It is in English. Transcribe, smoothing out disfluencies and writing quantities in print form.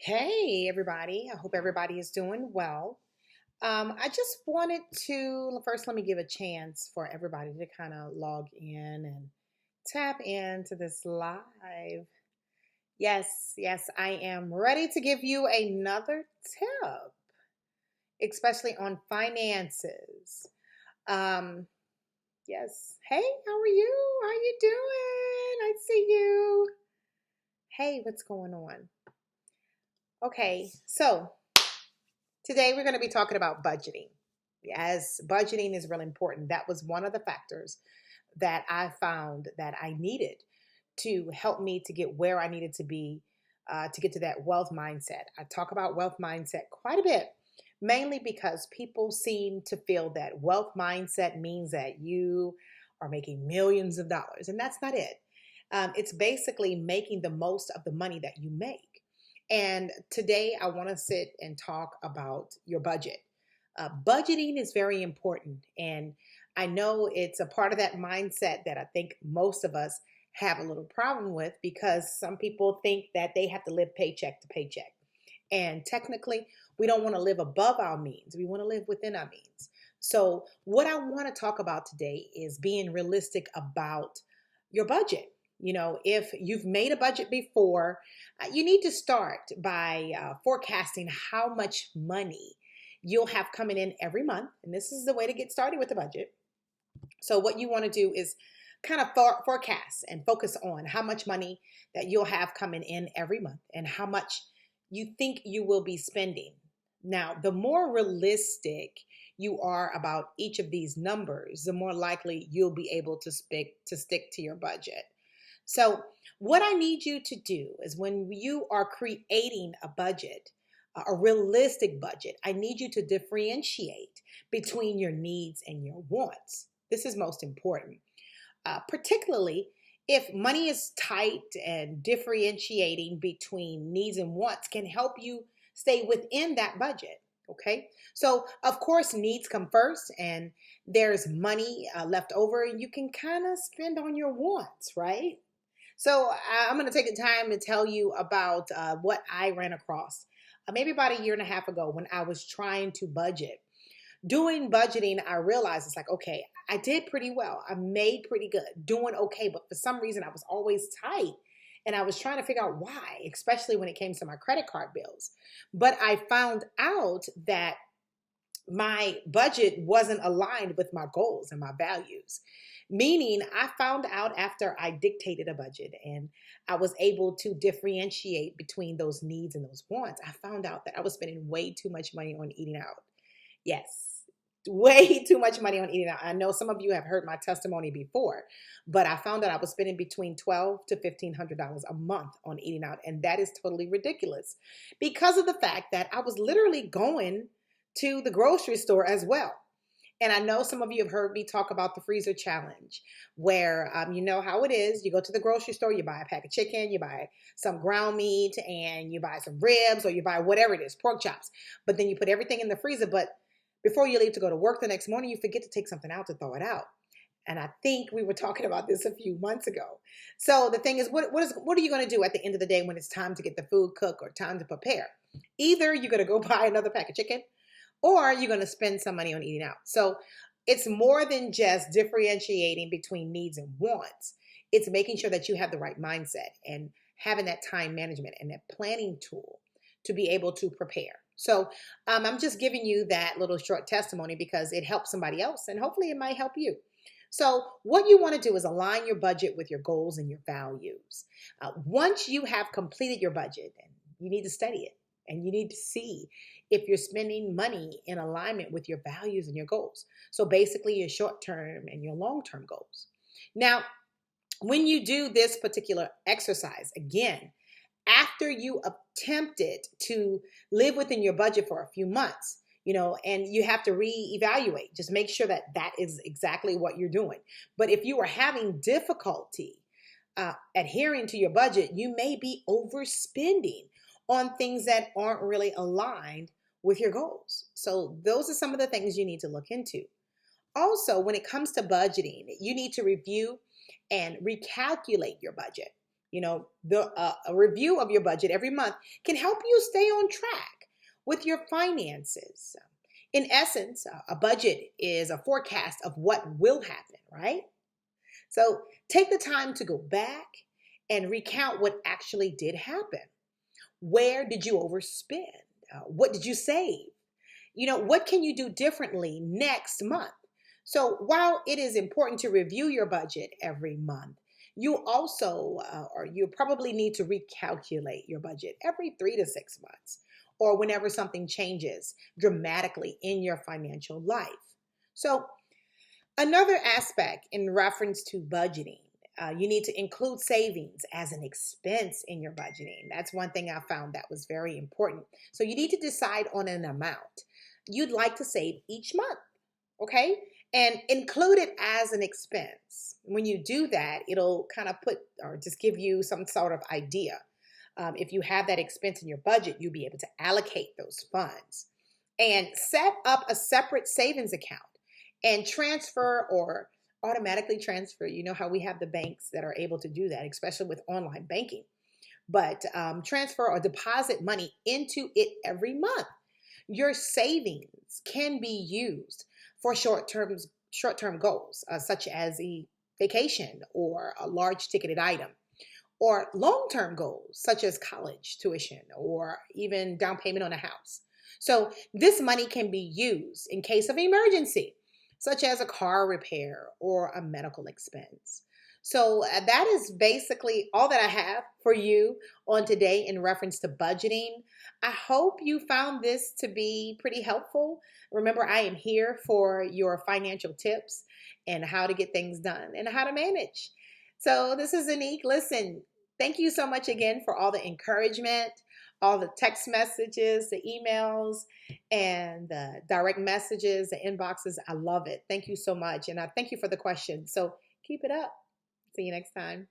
Hey, everybody. I hope everybody is doing well. I just wanted to first let me give a chance for everybody to kind of log in and tap into this live. Yes, yes, I am ready to give you another tip, especially on finances. Um, yes. Hey, how are you? How you doing? I see you. Hey, what's going on? Okay, so today we're going to be talking about budgeting. As budgeting is really important. That was one of the factors that I found that I needed to help me to get where I needed to be to get to that wealth mindset. I talk about wealth mindset quite a bit, mainly because people seem to feel that wealth mindset means that you are making millions of dollars, and that's not it. It's basically making the most of the money that you make. And today I want to sit and talk about your budget. Budgeting is very important. And I know it's a part of that mindset that I think most of us have a little problem with because some people think that they have to live paycheck to paycheck. And technically, we don't want to live above our means, we want to live within our means. So, what I want to talk about today is being realistic about your budget. If you've made a budget before, you need to start by forecasting how much money you'll have coming in every month. And this is the way to get started with the budget. So, what you want to do is kind of forecast and focus on how much money that you'll have coming in every month and how much you think you will be spending. Now, the more realistic you are about each of these numbers, the more likely you'll be able to stick to your budget. So, what I need you to do is when you are creating a budget, a realistic budget, I need you to differentiate between your needs and your wants. This is most important, particularly if money is tight, and differentiating between needs and wants can help you stay within that budget. Okay, so of course, needs come first, and there's money left over, and you can kind of spend on your wants, right? So I'm going to take the time to tell you about what I ran across maybe about a year and a half ago when I was trying to budget. Doing budgeting, I realized it's like, okay, I did pretty well. I made pretty good, doing okay. But for some reason, I was always tight. And I was trying to figure out why, especially when it came to my credit card bills. But I found out that my budget wasn't aligned with my goals and my values. Meaning, I found out after I dictated a budget and I was able to differentiate between those needs and those wants, I found out that I was spending way too much money on eating out. Yes, way too much money on eating out. I know some of you have heard my testimony before, but I found out I was spending between $1,200 to $1,500 a month on eating out, and that is totally ridiculous because of the fact that I was literally going to the grocery store as well. And I know some of you have heard me talk about the freezer challenge, where you know how it is. You go to the grocery store, you buy a pack of chicken, you buy some ground meat, and you buy some ribs, or you buy whatever it is, pork chops. But then you put everything in the freezer. But before you leave to go to work the next morning, you forget to take something out to throw it out. And I think we were talking about this a few months ago. So the thing is, what are you going to do at the end of the day when it's time to get the food cooked or time to prepare? Either you're going to go buy another pack of chicken, or you're going to spend some money on eating out. So it's more than just differentiating between needs and wants. It's making sure that you have the right mindset and having that time management and that planning tool to be able to prepare. So I'm just giving you that little short testimony because it helps somebody else and hopefully it might help you. So, what you want to do is align your budget with your goals and your values. Once you have completed your budget, and you need to study it and you need to see if you're spending money in alignment with your values and your goals. So, basically, your short term and your long term goals. Now, when you do this particular exercise, again, after you attempted to live within your budget for a few months, and you have to reevaluate, just make sure that that is exactly what you're doing. But if you are having difficulty adhering to your budget, you may be overspending on things that aren't really aligned with your goals. So those are some of the things you need to look into. Also, when it comes to budgeting, you need to review and recalculate your budget. A review of your budget every month can help you stay on track with your finances. In essence, a budget is a forecast of what will happen, right? So take the time to go back and recount what actually did happen. Where did you overspend? What did you save? What can you do differently next month? So while it is important to review your budget every month, you probably need to recalculate your budget every 3 to 6 months or whenever something changes dramatically in your financial life. So another aspect in reference to budgeting, you need to include savings as an expense in your budgeting. That's one thing I found that was very important. So you need to decide on an amount you'd like to save each month, okay? And include it as an expense. When you do that, it'll kind of put or just give you some sort of idea. If you have that expense in your budget, you'll be able to allocate those funds and set up a separate savings account and transfer or automatically transfer. You know how we have the banks that are able to do that, especially with online banking. But transfer or deposit money into it every month. Your savings can be used for short-term goals, such as a vacation or a large ticketed item, or long-term goals such as college tuition or even down payment on a house. So this money can be used in case of emergency, such as a car repair or a medical expense. So that is basically all that I have for you on today in reference to budgeting. I hope you found this to be pretty helpful. Remember, I am here for your financial tips and how to get things done and how to manage. So this is Anique. Listen, thank you so much again for all the encouragement, all the text messages, the emails, and the direct messages, the inboxes. I love it. Thank you so much. And I thank you for the question. So keep it up. See you next time.